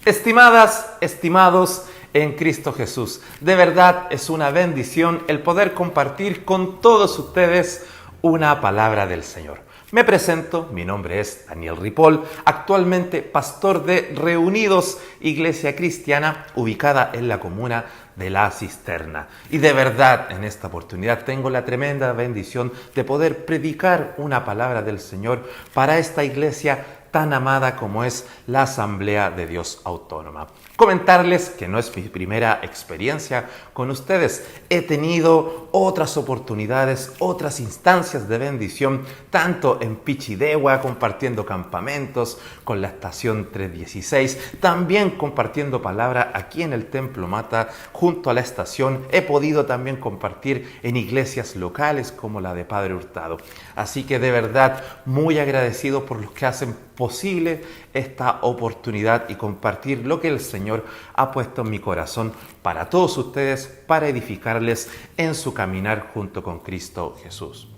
Estimadas, estimados en Cristo Jesús, de verdad es una bendición el poder compartir con todos ustedes una palabra del Señor. Me presento, mi nombre es Daniel Ripoll, actualmente pastor de Reunidos Iglesia Cristiana, ubicada en la comuna de La Cisterna. Y de verdad, en esta oportunidad tengo la tremenda bendición de poder predicar una palabra del Señor para esta iglesia tan amada como es la Asamblea de Dios Autónoma. Comentarles que no es mi primera experiencia con ustedes. He tenido otras oportunidades, otras instancias de bendición, tanto en Pichidegua, compartiendo campamentos con la estación 316, también compartiendo palabra aquí en el Templo Mata, junto a la estación. He podido también compartir en iglesias locales como la de Padre Hurtado. Así que de verdad, muy agradecido por los que hacen posible esta oportunidad y compartir lo que el Señor ha puesto en mi corazón para todos ustedes, para edificarles en su caminar junto con Cristo Jesús.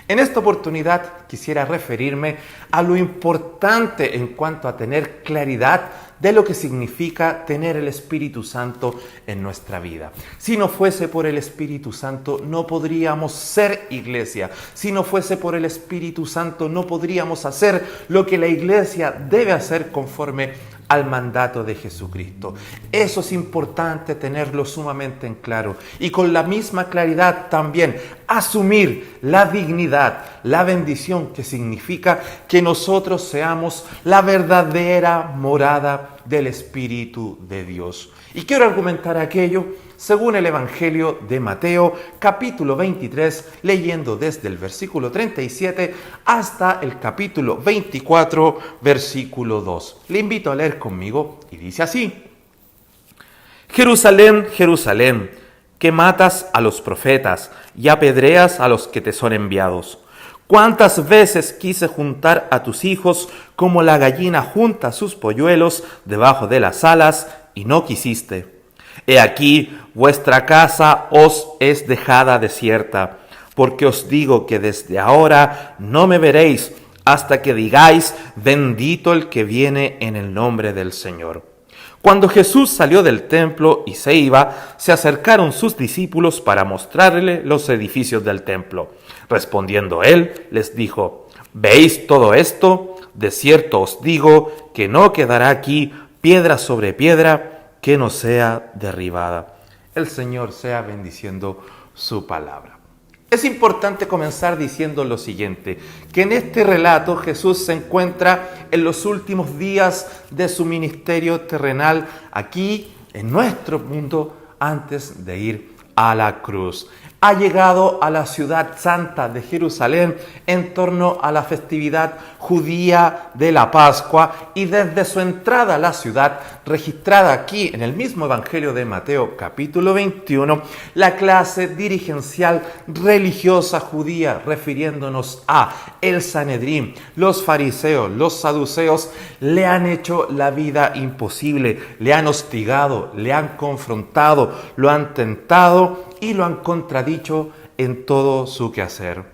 En esta oportunidad quisiera referirme a lo importante en cuanto a tener claridad de lo que significa tener el Espíritu Santo en nuestra vida. Si no fuese por el Espíritu Santo, no podríamos ser iglesia. Si no fuese por el Espíritu Santo, no podríamos hacer lo que la iglesia debe hacer conforme al mandato de Jesucristo. Eso es importante tenerlo sumamente en claro y con la misma claridad también asumir la dignidad, la bendición que significa que nosotros seamos la verdadera morada del Espíritu de Dios. Y quiero argumentar aquello según el Evangelio de Mateo, capítulo 23, leyendo desde el versículo 37 hasta el capítulo 24, versículo 2. Le invito a leer conmigo y dice así: Jerusalén, Jerusalén, que matas a los profetas y apedreas a los que te son enviados. ¿Cuántas veces quise juntar a tus hijos como la gallina junta sus polluelos debajo de las alas y no quisiste? He aquí, vuestra casa os es dejada desierta, porque os digo que desde ahora no me veréis hasta que digáis, bendito el que viene en el nombre del Señor. Cuando Jesús salió del templo y se iba, se acercaron sus discípulos para mostrarle los edificios del templo. Respondiendo él, les dijo: ¿Veis todo esto? De cierto os digo que no quedará aquí piedra sobre piedra que no sea derribada. El Señor sea bendiciendo su palabra. Es importante comenzar diciendo lo siguiente, que en este relato Jesús se encuentra en los últimos días de su ministerio terrenal aquí en nuestro mundo antes de ir a la cruz. Ha llegado a la ciudad santa de Jerusalén en torno a la festividad judía de la Pascua y desde su entrada a la ciudad, registrada aquí en el mismo Evangelio de Mateo capítulo 21, la clase dirigencial religiosa judía, refiriéndonos a el Sanedrín, los fariseos, los saduceos, le han hecho la vida imposible, le han hostigado, le han confrontado, lo han tentado y lo han contradicho en todo su quehacer.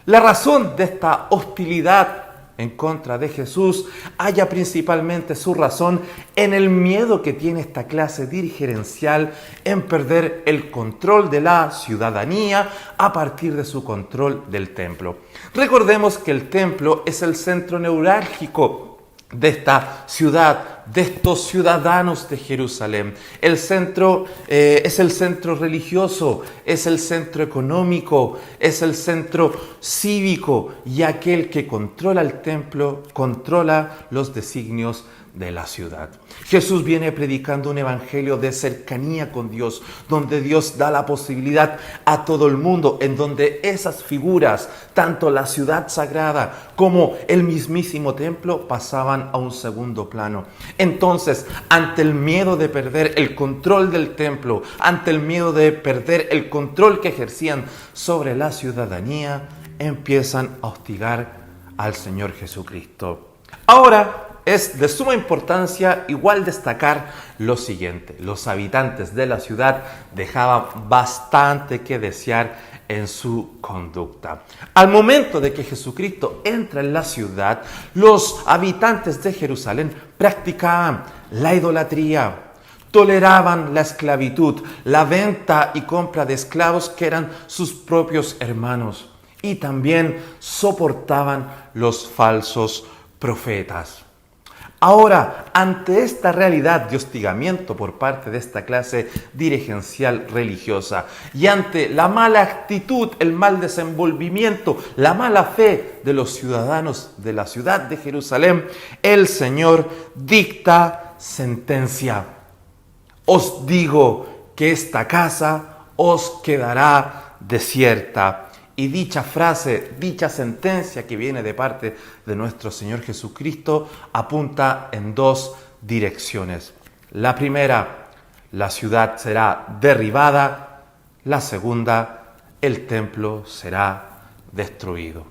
La razón de esta hostilidad en contra de Jesús halla principalmente su razón en el miedo que tiene esta clase dirigencial en perder el control de la ciudadanía a partir de su control del templo. Recordemos que el templo es el centro neurálgico de esta ciudad, de estos ciudadanos de Jerusalén. El centro es el centro religioso, es el centro económico, es el centro cívico, y aquel que controla el templo controla los designios de la ciudad. Jesús viene predicando un evangelio de cercanía con Dios, donde Dios da la posibilidad a todo el mundo, en donde esas figuras, tanto la ciudad sagrada como el mismísimo templo, pasaban a un segundo plano. Entonces, ante el miedo de perder el control del templo, ante el miedo de perder el control que ejercían sobre la ciudadanía, empiezan a hostigar al Señor Jesucristo. Ahora, es de suma importancia igual destacar lo siguiente: los habitantes de la ciudad dejaban bastante que desear en su conducta. Al momento de que Jesucristo entra en la ciudad, los habitantes de Jerusalén practicaban la idolatría, toleraban la esclavitud, la venta y compra de esclavos que eran sus propios hermanos, y también soportaban los falsos profetas. Ahora, ante esta realidad de hostigamiento por parte de esta clase dirigencial religiosa y ante la mala actitud, el mal desenvolvimiento, la mala fe de los ciudadanos de la ciudad de Jerusalén, el Señor dicta sentencia. Os digo que esta casa os quedará desierta. Y dicha frase, dicha sentencia que viene de parte de nuestro Señor Jesucristo apunta en dos direcciones. La primera, la ciudad será derribada. La segunda, el templo será destruido.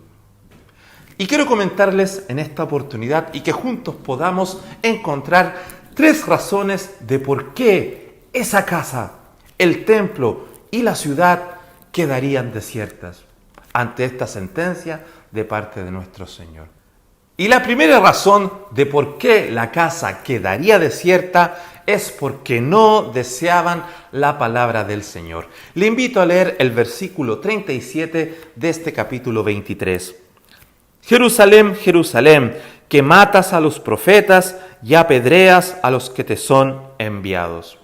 Y quiero comentarles en esta oportunidad y que juntos podamos encontrar 3 razones de por qué esa casa, el templo y la ciudad quedarían desiertas ante esta sentencia de parte de nuestro Señor. Y la primera razón de por qué la casa quedaría desierta es porque no deseaban la palabra del Señor. Le invito a leer el versículo 37 de este capítulo 23. Jerusalén, Jerusalén, que matas a los profetas y apedreas a los que te son enviados.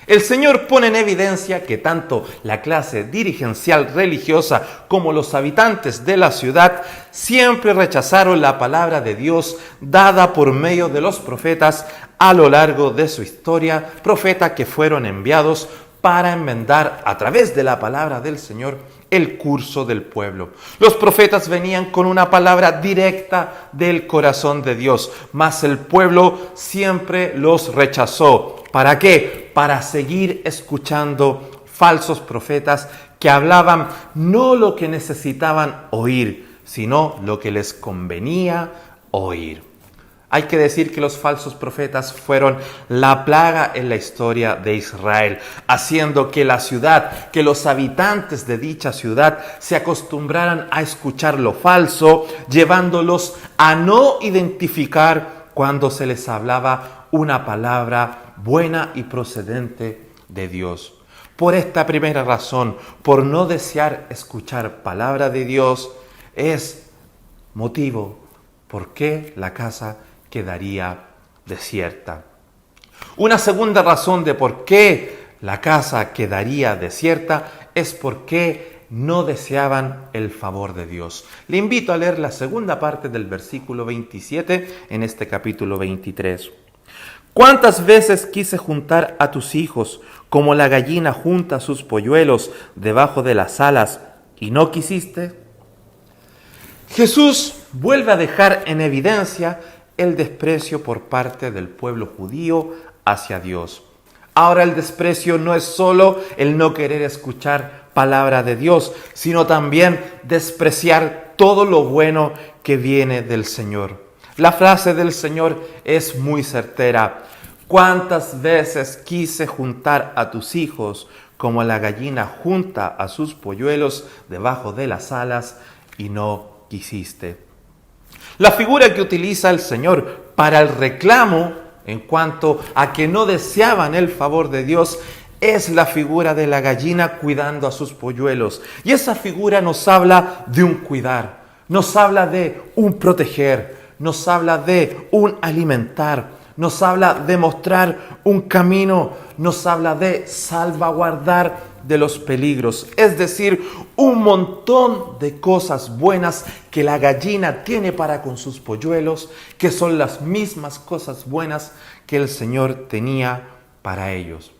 El Señor pone en evidencia que tanto la clase dirigencial religiosa como los habitantes de la ciudad siempre rechazaron la palabra de Dios dada por medio de los profetas a lo largo de su historia, profetas que fueron enviados para enmendar a través de la palabra del Señor el curso del pueblo. Los profetas venían con una palabra directa del corazón de Dios, mas el pueblo siempre los rechazó. ¿Para qué? Para seguir escuchando falsos profetas que hablaban no lo que necesitaban oír, sino lo que les convenía oír. Hay que decir que los falsos profetas fueron la plaga en la historia de Israel, haciendo que la ciudad, que los habitantes de dicha ciudad se acostumbraran a escuchar lo falso, llevándolos a no identificar cuando se les hablaba una palabra buena y procedente de Dios. Por esta primera razón, por no desear escuchar palabra de Dios, es motivo por qué la casa quedaría desierta. Una segunda razón de por qué la casa quedaría desierta es porque no deseaban el favor de Dios. Le invito a leer la segunda parte del versículo 27 en este capítulo 23. ¿Cuántas veces quise juntar a tus hijos como la gallina junta sus polluelos debajo de las alas y no quisiste? Jesús vuelve a dejar en evidencia el desprecio por parte del pueblo judío hacia Dios. Ahora el desprecio no es solo el no querer escuchar palabra de Dios, sino también despreciar todo lo bueno que viene del Señor. La frase del Señor es muy certera. ¿Cuántas veces quise juntar a tus hijos como la gallina junta a sus polluelos debajo de las alas y no quisiste? La figura que utiliza el Señor para el reclamo en cuanto a que no deseaban el favor de Dios es la figura de la gallina cuidando a sus polluelos. Y esa figura nos habla de un cuidar, nos habla de un proteger, nos habla de un alimentar, nos habla de mostrar un camino, nos habla de salvaguardar de los peligros. Es decir, un montón de cosas buenas que la gallina tiene para con sus polluelos, que son las mismas cosas buenas que el Señor tenía para ellos.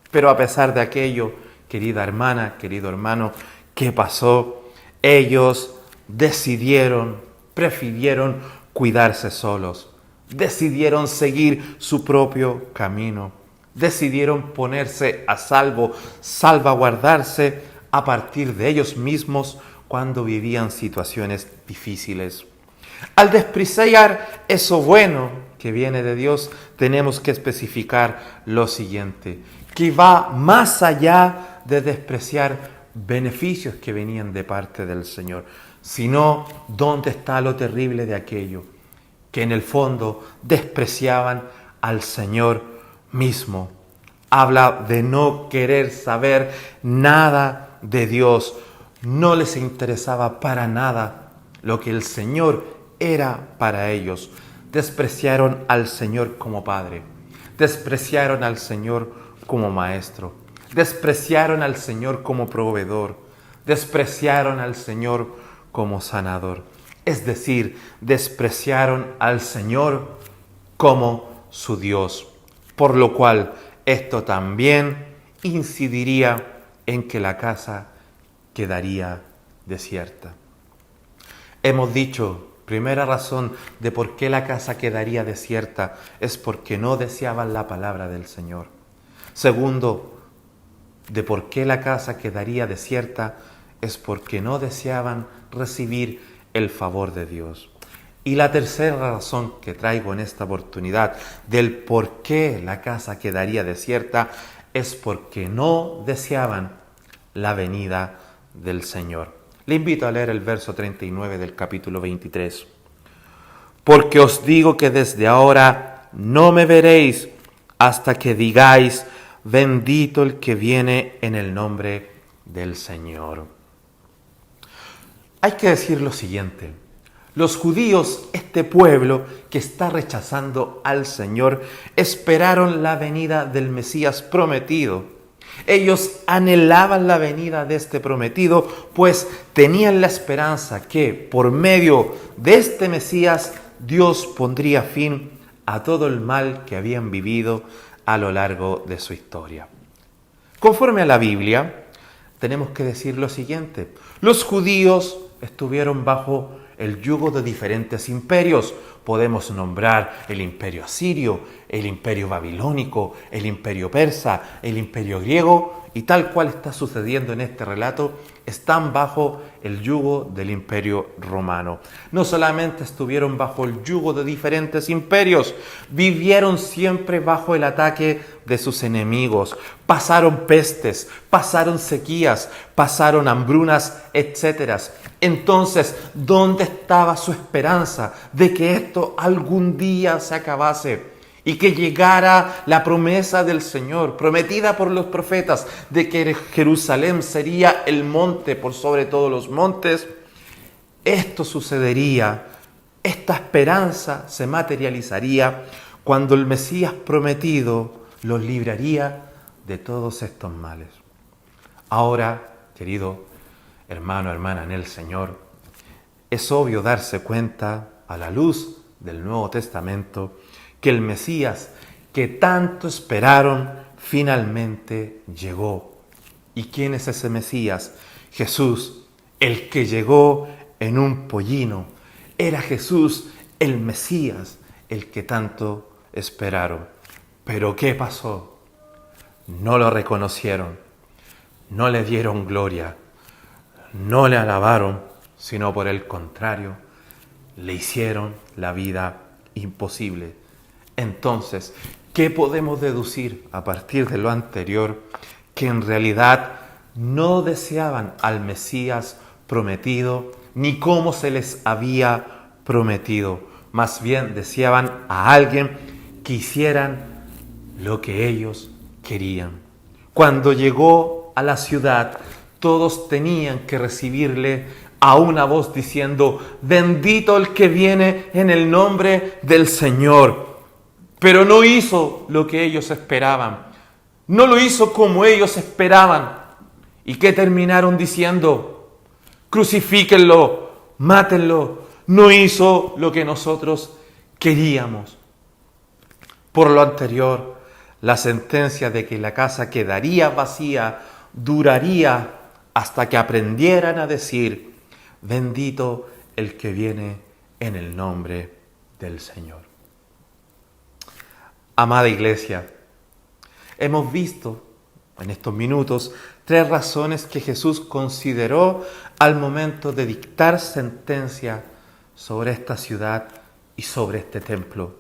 Pero a pesar de aquello, querida hermana, querido hermano, ¿qué pasó? Ellos prefirieron cuidarse solos. Decidieron seguir su propio camino. Decidieron ponerse a salvo, salvaguardarse a partir de ellos mismos cuando vivían situaciones difíciles. Al despreciar eso bueno que viene de Dios, tenemos que especificar lo siguiente, que va más allá de despreciar beneficios que venían de parte del Señor, sino dónde está lo terrible de aquello, que en el fondo despreciaban al Señor mismo. Habla de no querer saber nada de Dios. No les interesaba para nada lo que el Señor era para ellos. Despreciaron al Señor como Padre. Despreciaron al Señor como Maestro. Despreciaron al Señor como proveedor. Despreciaron al Señor como sanador. Es decir, despreciaron al Señor como su Dios. Por lo cual, esto también incidiría en que la casa quedaría desierta. Hemos dicho, primera razón de por qué la casa quedaría desierta es porque no deseaban la palabra del Señor. Segundo, de por qué la casa quedaría desierta es porque no deseaban recibir el favor de Dios. Y la tercera razón que traigo en esta oportunidad del por qué la casa quedaría desierta es porque no deseaban la venida del Señor. Le invito a leer el verso 39 del capítulo 23. Porque os digo que desde ahora no me veréis hasta que digáis, bendito el que viene en el nombre del Señor. Hay que decir lo siguiente. Los judíos, este pueblo que está rechazando al Señor, esperaron la venida del Mesías prometido. Ellos anhelaban la venida de este prometido, pues tenían la esperanza que por medio de este Mesías Dios pondría fin a todo el mal que habían vivido a lo largo de su historia. Conforme a la Biblia, tenemos que decir lo siguiente. Los judíos estuvieron bajo el yugo de diferentes imperios. Podemos nombrar el imperio asirio, el imperio babilónico, el imperio persa, el imperio griego, y tal cual está sucediendo en este relato, están bajo el yugo del imperio romano. No solamente estuvieron bajo el yugo de diferentes imperios, vivieron siempre bajo el ataque de sus enemigos. Pasaron pestes, pasaron sequías, pasaron hambrunas, etc. Entonces, ¿dónde estaba su esperanza de que esto algún día se acabase? Y que llegara la promesa del Señor, prometida por los profetas, de que Jerusalén sería el monte por sobre todos los montes. Esto sucedería, esta esperanza se materializaría cuando el Mesías prometido los libraría de todos estos males. Ahora, querido hermano, hermana en el Señor, es obvio darse cuenta a la luz del Nuevo Testamento que el Mesías que tanto esperaron finalmente llegó. ¿Y quién es ese Mesías? Jesús, el que llegó en un pollino. Era Jesús el Mesías, el que tanto esperaron. ¿Pero qué pasó? No lo reconocieron, no le dieron gloria, no le alabaron, sino por el contrario, le hicieron la vida imposible. Entonces, ¿qué podemos deducir a partir de lo anterior? Que en realidad no deseaban al Mesías prometido, ni cómo se les había prometido. Más bien deseaban a alguien que hicieran lo que ellos querían. Cuando llegó a la ciudad, todos tenían que recibirle a una voz diciendo, bendito el que viene en el nombre del Señor. Pero no hizo lo que ellos esperaban. No lo hizo como ellos esperaban. ¿Y qué terminaron diciendo? Crucifíquenlo, mátenlo. No hizo lo que nosotros queríamos. Por lo anterior, la sentencia de que la casa quedaría vacía duraría hasta que aprendieran a decir, bendito el que viene en el nombre del Señor. Amada Iglesia, hemos visto en estos minutos 3 razones que Jesús consideró al momento de dictar sentencia sobre esta ciudad y sobre este templo.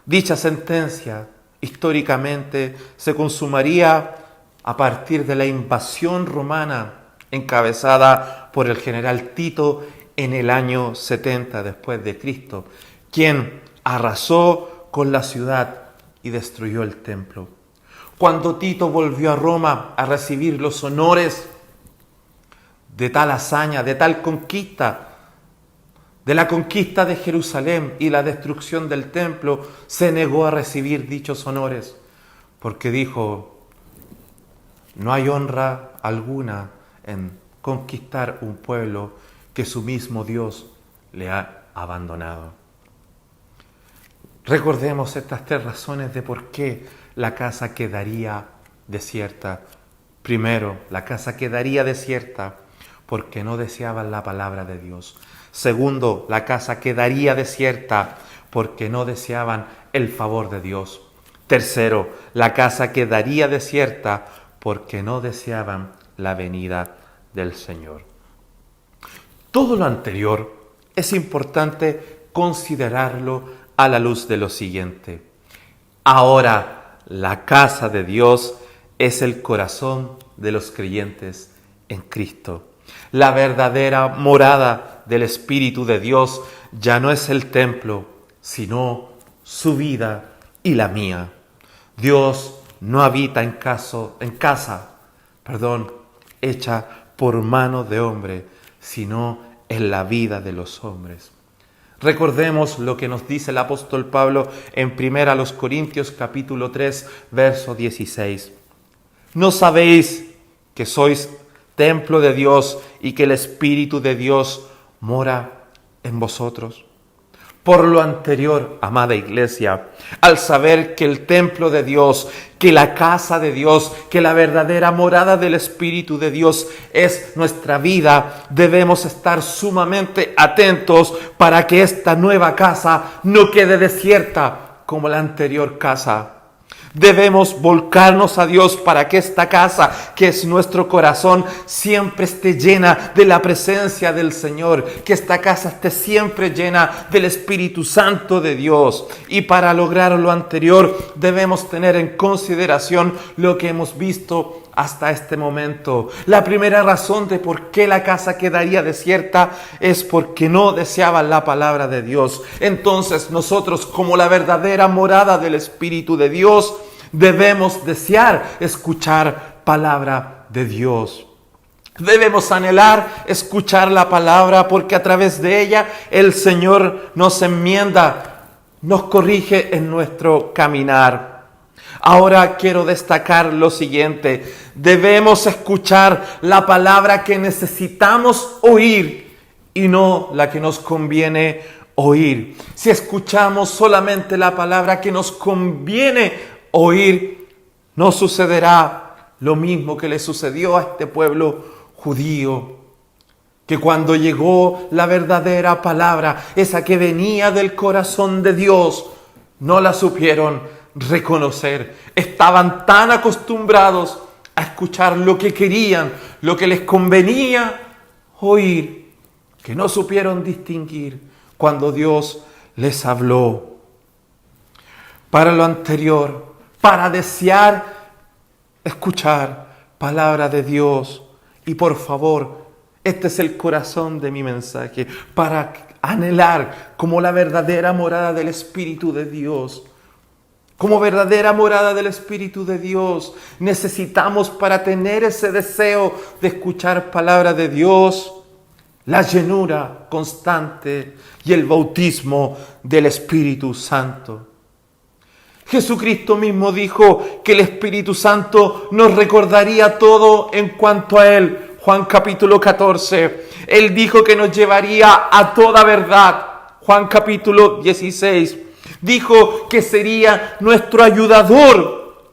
Dicha sentencia históricamente se consumaría a partir de la invasión romana encabezada por el general Tito en el año 70 después de Cristo, quien arrasó con la ciudad y destruyó el templo. Cuando Tito volvió a Roma a recibir los honores de tal hazaña, de tal conquista, de la conquista de Jerusalén y la destrucción del templo, se negó a recibir dichos honores, porque dijo: no hay honra alguna en conquistar un pueblo que su mismo Dios le ha abandonado. Recordemos estas 3 razones de por qué la casa quedaría desierta. Primero, la casa quedaría desierta porque no deseaban la palabra de Dios. Segundo, la casa quedaría desierta porque no deseaban el favor de Dios. Tercero, la casa quedaría desierta porque no deseaban la venida del Señor. Todo lo anterior es importante considerarlo a la luz de lo siguiente. Ahora, la casa de Dios es el corazón de los creyentes en Cristo. La verdadera morada del Espíritu de Dios ya no es el templo, sino su vida y la mía. Dios no habita en casa hecha por mano de hombre, sino en la vida de los hombres. Recordemos lo que nos dice el apóstol Pablo en 1 Corintios capítulo 3, verso 16. ¿No sabéis que sois templo de Dios y que el Espíritu de Dios mora en vosotros? Por lo anterior, amada iglesia, al saber que el templo de Dios, que la casa de Dios, que la verdadera morada del Espíritu de Dios es nuestra vida, debemos estar sumamente atentos para que esta nueva casa no quede desierta como la anterior casa. Debemos volcarnos a Dios para que esta casa, que es nuestro corazón, siempre esté llena de la presencia del Señor. Que esta casa esté siempre llena del Espíritu Santo de Dios. Y para lograr lo anterior, debemos tener en consideración lo que hemos visto hasta este momento. La primera razón de por qué la casa quedaría desierta es porque no deseaban la palabra de Dios. Entonces nosotros, como la verdadera morada del Espíritu de Dios, debemos desear escuchar palabra de Dios. Debemos anhelar escuchar la palabra porque a través de ella el Señor nos enmienda, nos corrige en nuestro caminar. Ahora quiero destacar lo siguiente: debemos escuchar la palabra que necesitamos oír y no la que nos conviene oír. Si escuchamos solamente la palabra que nos conviene oír, no sucederá lo mismo que le sucedió a este pueblo judío, que cuando llegó la verdadera palabra, esa que venía del corazón de Dios, no la supieron reconocer. Estaban tan acostumbrados a escuchar lo que querían, lo que les convenía oír, que no supieron distinguir cuando Dios les habló. Para lo anterior, para desear escuchar palabra de Dios, y por favor, este es el corazón de mi mensaje, para anhelar como la verdadera morada del Espíritu de Dios. Como verdadera morada del Espíritu de Dios, necesitamos, para tener ese deseo de escuchar palabra de Dios, la llenura constante y el bautismo del Espíritu Santo. Jesucristo mismo dijo que el Espíritu Santo nos recordaría todo en cuanto a Él. Juan capítulo 14. Él dijo que nos llevaría a toda verdad. Juan capítulo 16. Dijo que sería nuestro ayudador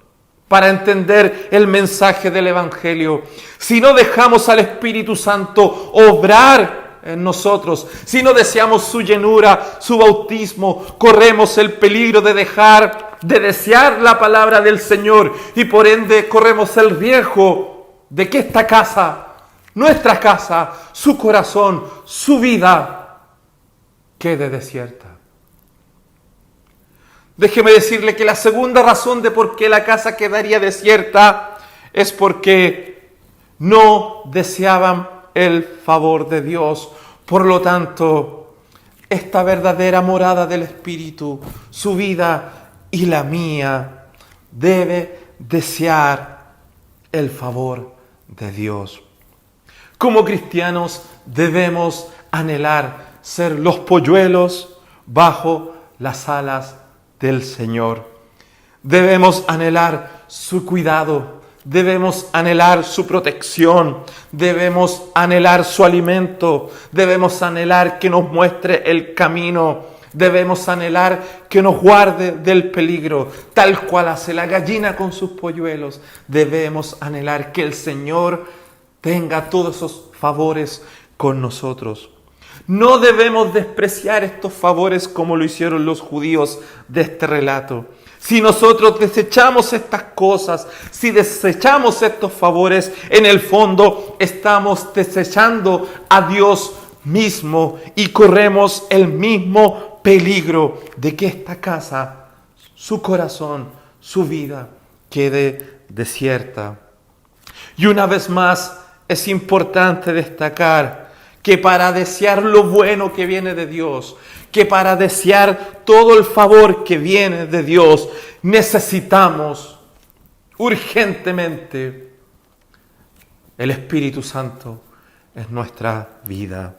para entender el mensaje del Evangelio. Si no dejamos al Espíritu Santo obrar en nosotros, si no deseamos su llenura, su bautismo, corremos el peligro de dejar de desear la palabra del Señor y por ende corremos el riesgo de que esta casa, nuestra casa, su corazón, su vida, quede desierta. Déjeme decirle que la segunda razón de por qué la casa quedaría desierta es porque no deseaban el favor de Dios. Por lo tanto, esta verdadera morada del Espíritu, su vida y la mía, debe desear el favor de Dios. Como cristianos debemos anhelar ser los polluelos bajo las alas del Señor. Debemos anhelar su cuidado, debemos anhelar su protección, debemos anhelar su alimento, debemos anhelar que nos muestre el camino, debemos anhelar que nos guarde del peligro, tal cual hace la gallina con sus polluelos. Debemos anhelar que el Señor tenga todos esos favores con nosotros. No debemos despreciar estos favores como lo hicieron los judíos de este relato. Si nosotros desechamos estas cosas, si desechamos estos favores, en el fondo estamos desechando a Dios mismo y corremos el mismo peligro de que esta casa, su corazón, su vida quede desierta. Y una vez más es importante destacar que para desear lo bueno que viene de Dios, que para desear todo el favor que viene de Dios, necesitamos urgentemente el Espíritu Santo en nuestra vida.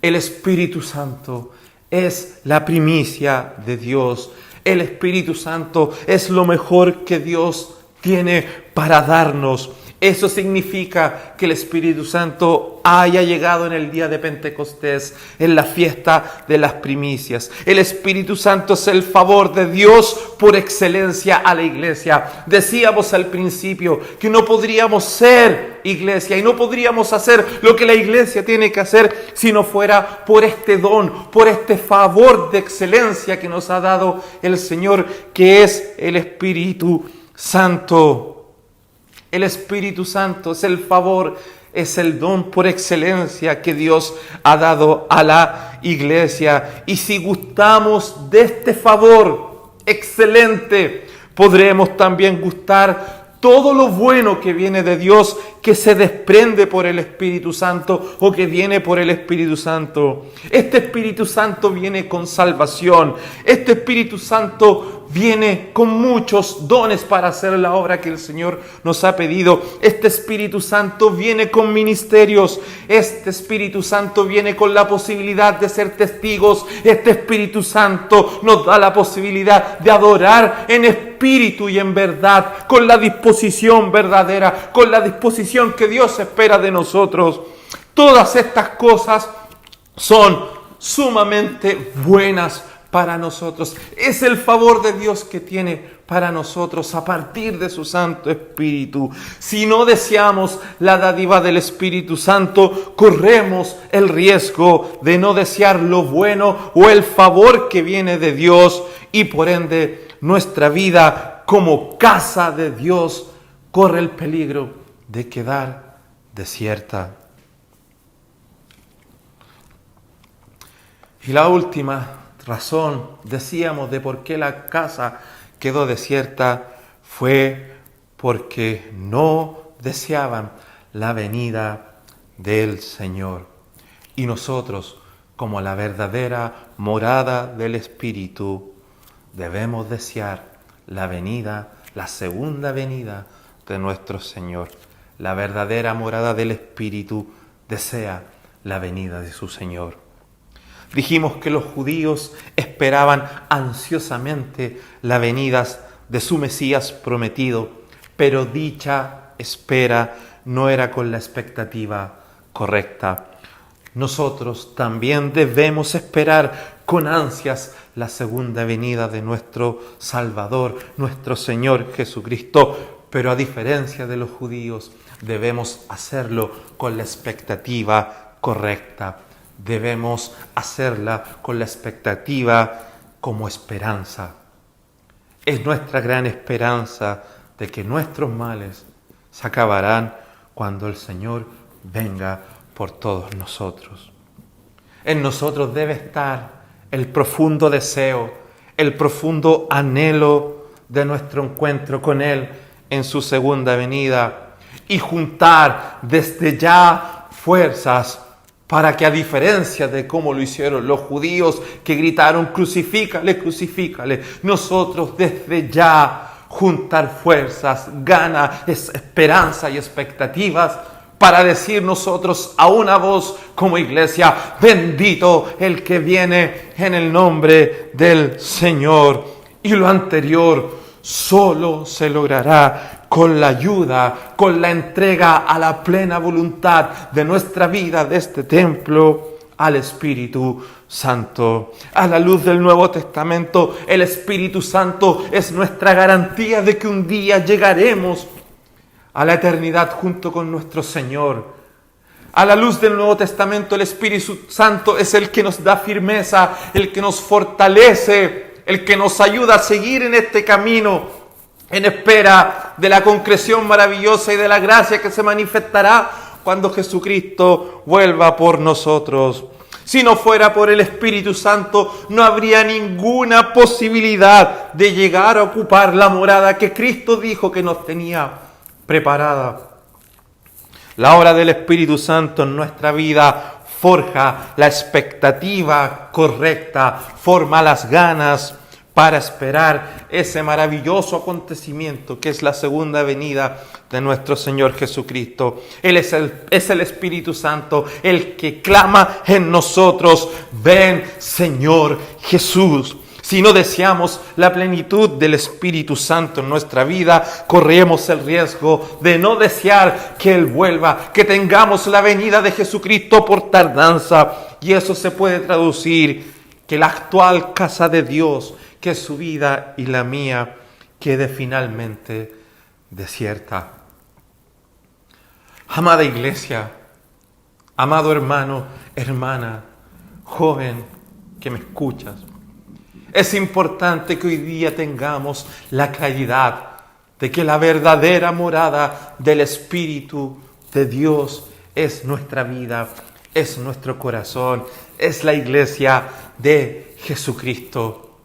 El Espíritu Santo es la primicia de Dios. El Espíritu Santo es lo mejor que Dios tiene para darnos. Eso significa que el Espíritu Santo haya llegado en el día de Pentecostés, en la fiesta de las primicias. El Espíritu Santo es el favor de Dios por excelencia a la iglesia. Decíamos al principio que no podríamos ser iglesia y no podríamos hacer lo que la iglesia tiene que hacer si no fuera por este don, por este favor de excelencia que nos ha dado el Señor, que es el Espíritu Santo. El Espíritu Santo es el favor, es el don por excelencia que Dios ha dado a la iglesia. Y si gustamos de este favor excelente, podremos también gustar todo lo bueno que viene de Dios, que se desprende por el Espíritu Santo o que viene por el Espíritu Santo. Este Espíritu Santo viene con salvación. Este Espíritu Santo viene con muchos dones para hacer la obra que el Señor nos ha pedido. Este Espíritu Santo viene con ministerios. Este Espíritu Santo viene con la posibilidad de ser testigos. Este Espíritu Santo nos da la posibilidad de adorar en espíritu y en verdad, con la disposición verdadera, con la disposición que Dios espera de nosotros. Todas estas cosas son sumamente buenas para nosotros. Es el favor de Dios que tiene para nosotros a partir de su Santo Espíritu. Si no deseamos la dádiva del Espíritu Santo, corremos el riesgo de no desear lo bueno o el favor que viene de Dios, y por ende nuestra vida como casa de Dios corre el peligro de quedar desierta. Y la última razón, decíamos, de por qué la casa quedó desierta fue porque no deseaban la venida del Señor. Y nosotros, como la verdadera morada del Espíritu, debemos desear la venida, la segunda venida de nuestro Señor. La verdadera morada del Espíritu desea la venida de su Señor. Dijimos que los judíos esperaban ansiosamente la venida de su Mesías prometido, pero dicha espera no era con la expectativa correcta. Nosotros también debemos esperar con ansias la segunda venida de nuestro Salvador, nuestro Señor Jesucristo, pero a diferencia de los judíos, debemos hacerlo con la expectativa correcta. Debemos hacerla con la expectativa como esperanza. Es nuestra gran esperanza de que nuestros males se acabarán cuando el Señor venga por todos nosotros. En nosotros debe estar el profundo deseo, el profundo anhelo de nuestro encuentro con Él en su segunda venida. y juntar desde ya fuerzas para que, a diferencia de cómo lo hicieron los judíos que gritaron crucifícale, crucifícale, nosotros desde ya juntar fuerzas, ganas, esperanza y expectativas para decir nosotros a una voz como iglesia: bendito el que viene en el nombre del Señor. Y lo anterior solo se logrará con la ayuda, con la entrega a la plena voluntad de nuestra vida, de este templo, al Espíritu Santo. A la luz del Nuevo Testamento, el Espíritu Santo es nuestra garantía de que un día llegaremos a la eternidad junto con nuestro Señor. A la luz del Nuevo Testamento, el Espíritu Santo es el que nos da firmeza, el que nos fortalece, el que nos ayuda a seguir en este camino, en espera de la concreción maravillosa y de la gracia que se manifestará cuando Jesucristo vuelva por nosotros. Si no fuera por el Espíritu Santo, no habría ninguna posibilidad de llegar a ocupar la morada que Cristo dijo que nos tenía preparada. La obra del Espíritu Santo en nuestra vida forja la expectativa correcta, forma las ganas para esperar ese maravilloso acontecimiento que es la segunda venida de nuestro Señor Jesucristo. Él es el Espíritu Santo el que clama en nosotros: ven, Señor Jesús. Si no deseamos la plenitud del Espíritu Santo en nuestra vida, corremos el riesgo de no desear que Él vuelva, que tengamos la venida de Jesucristo por tardanza. Y eso se puede traducir que la actual casa de Dios, que es su vida y la mía, quede finalmente desierta. Amada iglesia, amado hermano, hermana, joven que me escuchas, es importante que hoy día tengamos la claridad de que la verdadera morada del Espíritu de Dios es nuestra vida, es nuestro corazón, es la iglesia de Jesucristo.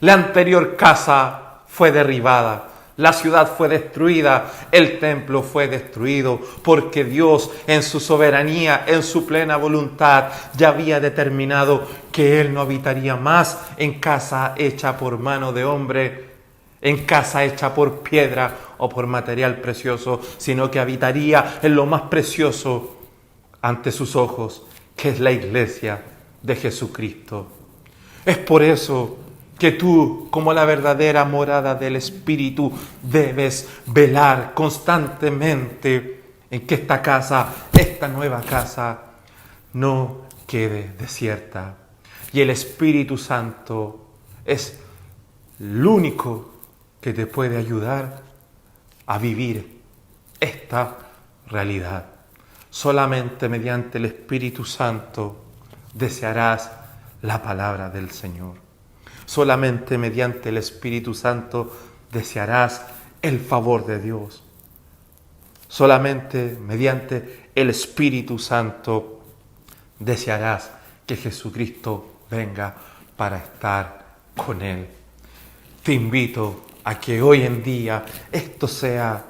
La anterior casa fue derribada, la ciudad fue destruida, el templo fue destruido, porque Dios en su soberanía, en su plena voluntad, ya había determinado que Él no habitaría más en casa hecha por mano de hombre, en casa hecha por piedra o por material precioso, sino que habitaría en lo más precioso ante sus ojos, que es la iglesia de Jesucristo. Es por eso que tú, como la verdadera morada del Espíritu, debes velar constantemente en que esta casa, esta nueva casa, no quede desierta. Y el Espíritu Santo es el único que te puede ayudar a vivir esta realidad. Solamente mediante el Espíritu Santo desearás la palabra del Señor. Solamente mediante el Espíritu Santo desearás el favor de Dios. Solamente mediante el Espíritu Santo desearás que Jesucristo venga para estar con Él. Te invito a que hoy en día esto sea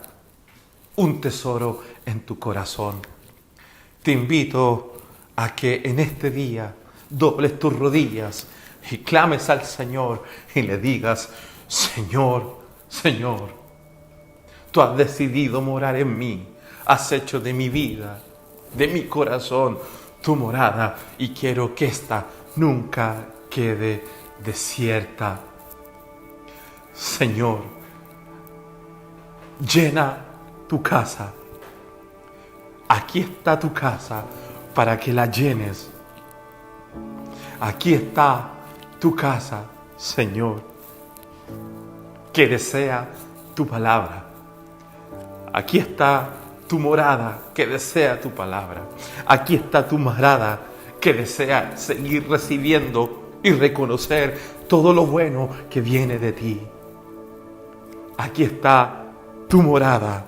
un tesoro en tu corazón. Te invito a que en este día dobles tus rodillas y clames al Señor y le digas: Señor, Señor, tú has decidido morar en mí, has hecho de mi vida, de mi corazón, tu morada, y quiero que esta nunca quede desierta. Señor, llena tu casa. Aquí está tu casa para que la llenes. Aquí está tu casa, Señor, que desea tu palabra. Aquí está tu morada, que desea tu palabra. Aquí está tu morada, que desea seguir recibiendo y reconocer todo lo bueno que viene de ti. Aquí está tu morada,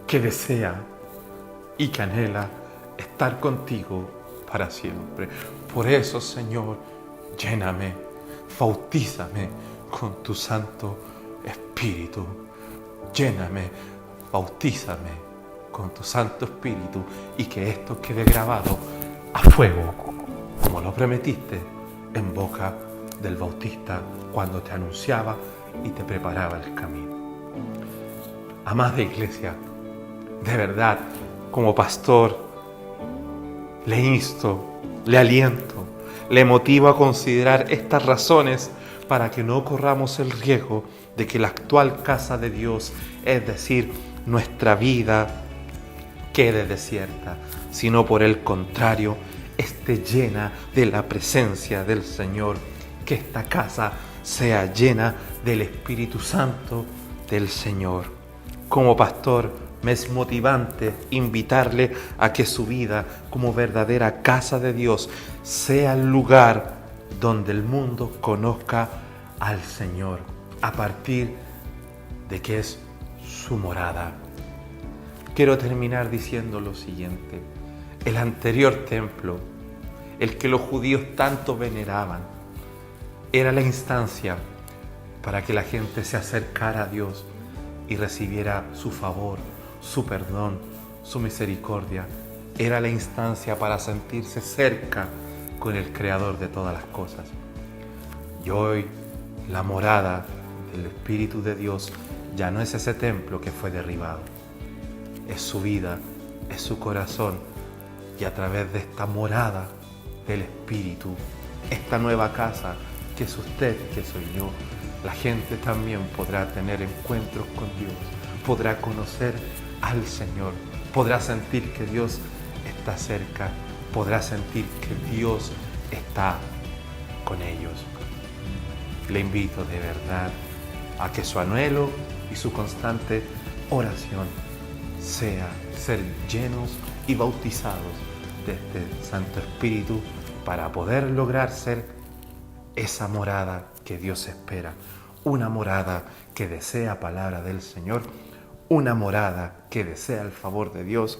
que desea y que anhela estar contigo para siempre. Por eso, Señor, lléname, bautízame con tu Santo Espíritu. Lléname, bautízame con tu Santo Espíritu y que esto quede grabado a fuego, como lo prometiste en boca del Bautista cuando te anunciaba y te preparaba el camino. Amada Iglesia, de verdad, como pastor, le insto, le aliento, le motivo a considerar estas razones para que no corramos el riesgo de que la actual casa de Dios, es decir, nuestra vida, quede desierta, sino por el contrario, esté llena de la presencia del Señor, que esta casa sea llena del Espíritu Santo del Señor. Como pastor, me es motivante invitarle a que su vida como verdadera casa de Dios sea el lugar donde el mundo conozca al Señor, a partir de que es su morada. Quiero terminar diciendo lo siguiente. El anterior templo, el que los judíos tanto veneraban, era la instancia para que la gente se acercara a Dios y recibiera su favor, su perdón, su misericordia. Era la instancia para sentirse cerca con el Creador de todas las cosas. Y hoy la morada del Espíritu de Dios ya no es ese templo que fue derribado. Es su vida, es su corazón. Y a través de esta morada del Espíritu, esta nueva casa que es usted, que soy yo, la gente también podrá tener encuentros con Dios, podrá conocer al Señor, podrá sentir que Dios está cerca, podrá sentir que Dios está con ellos. Le invito de verdad a que su anhelo y su constante oración sea ser llenos y bautizados de este Santo Espíritu para poder lograr ser esa morada que Dios espera, una morada que desea palabra del Señor, una morada que desea el favor de Dios,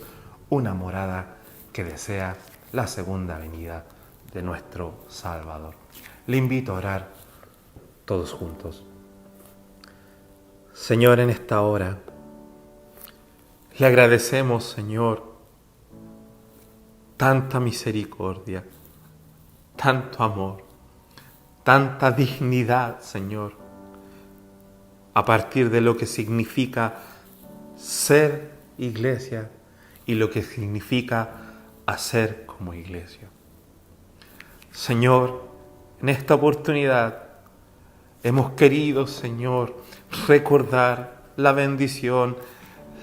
una morada que desea la segunda venida de nuestro Salvador. Le invito a orar todos juntos. Señor, en esta hora, le agradecemos, Señor, tanta misericordia, tanto amor, tanta dignidad, Señor, a partir de lo que significa ser iglesia y lo que significa hacer como iglesia. Señor, en esta oportunidad hemos querido, Señor, recordar la bendición,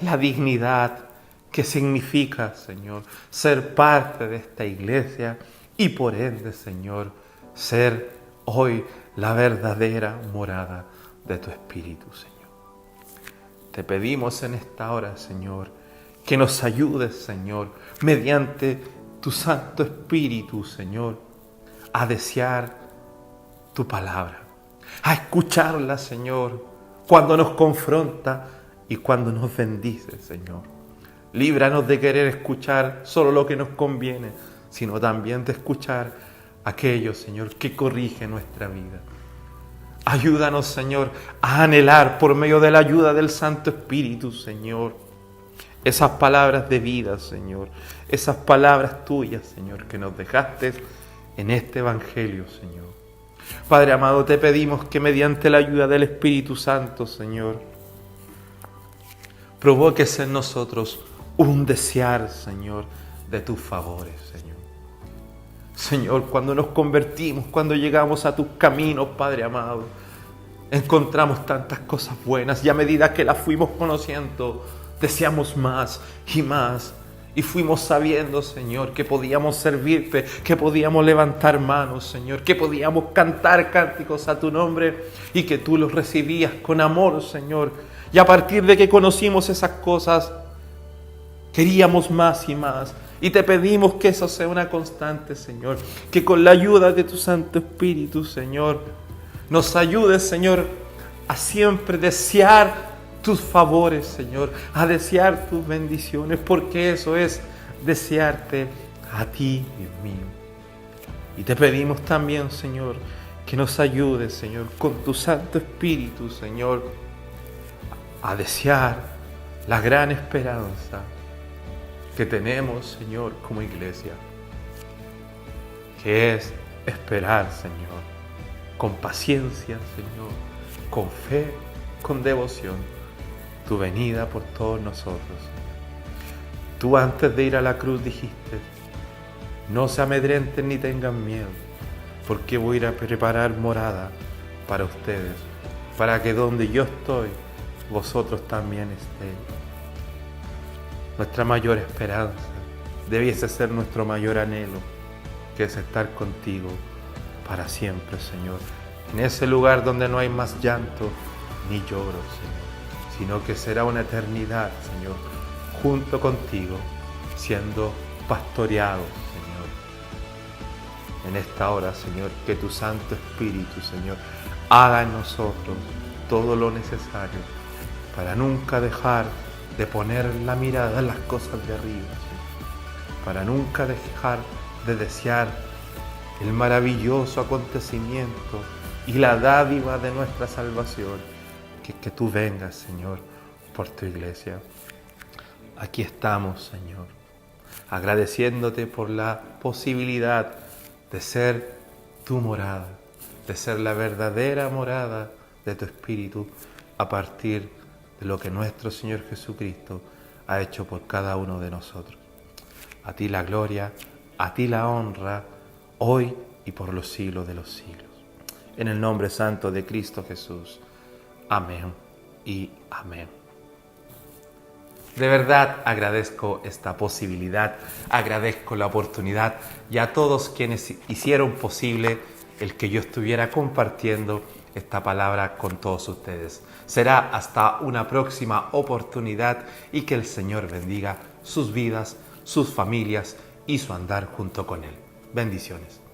la dignidad que significa, Señor, ser parte de esta iglesia y por ende, Señor, ser hoy la verdadera morada de tu Espíritu, Señor. Te pedimos en esta hora, Señor, que nos ayudes, Señor, mediante tu Santo Espíritu, Señor, a desear tu palabra, a escucharla, Señor, cuando nos confronta y cuando nos bendice, Señor. Líbranos de querer escuchar solo lo que nos conviene, sino también de escuchar aquello, Señor, que corrige nuestra vida. Ayúdanos, Señor, a anhelar por medio de la ayuda del Santo Espíritu, Señor, esas palabras de vida, Señor, esas palabras tuyas, Señor, que nos dejaste en este Evangelio, Señor. Padre amado, te pedimos que mediante la ayuda del Espíritu Santo, Señor, provoques en nosotros un desear, Señor, de tus favores, Señor. Señor, cuando nos convertimos, cuando llegamos a tus caminos, Padre amado, encontramos tantas cosas buenas y a medida que las fuimos conociendo, deseamos más y más. Y fuimos sabiendo, Señor, que podíamos servirte, que podíamos levantar manos, Señor, que podíamos cantar cánticos a tu nombre y que tú los recibías con amor, Señor. Y a partir de que conocimos esas cosas, queríamos más y más. Y te pedimos que eso sea una constante, Señor. Que con la ayuda de tu Santo Espíritu, Señor, nos ayudes, Señor, a siempre desear tus favores, Señor, a desear tus bendiciones, porque eso es desearte a ti, Dios mío. Y te pedimos también, Señor, que nos ayudes, Señor, con tu Santo Espíritu, Señor, a desear la gran esperanza que tenemos, Señor, como iglesia, que es esperar, Señor, con paciencia, Señor, con fe, con devoción, tu venida por todos nosotros. Tú antes de ir a la cruz dijiste, no se amedrenten ni tengan miedo, porque voy a ir a preparar morada para ustedes, para que donde yo estoy, vosotros también estéis. Nuestra mayor esperanza debiese ser nuestro mayor anhelo, que es estar contigo para siempre, Señor. En ese lugar donde no hay más llanto ni lloro, Señor, sino que será una eternidad, Señor, junto contigo, siendo pastoreados, Señor. En esta hora, Señor, que tu Santo Espíritu, Señor, haga en nosotros todo lo necesario para nunca dejar de poner la mirada en las cosas de arriba, Señor, para nunca dejar de desear el maravilloso acontecimiento y la dádiva de nuestra salvación, que tú vengas, Señor, por tu iglesia. Aquí estamos, Señor, agradeciéndote por la posibilidad de ser tu morada, de ser la verdadera morada de tu Espíritu a partir de lo que nuestro Señor Jesucristo ha hecho por cada uno de nosotros. A ti la gloria, a ti la honra, hoy y por los siglos de los siglos. En el nombre santo de Cristo Jesús. Amén y amén. De verdad agradezco esta posibilidad, agradezco la oportunidad y a todos quienes hicieron posible el que yo estuviera compartiendo esta palabra con todos ustedes. Será hasta una próxima oportunidad y que el Señor bendiga sus vidas, sus familias y su andar junto con Él. Bendiciones.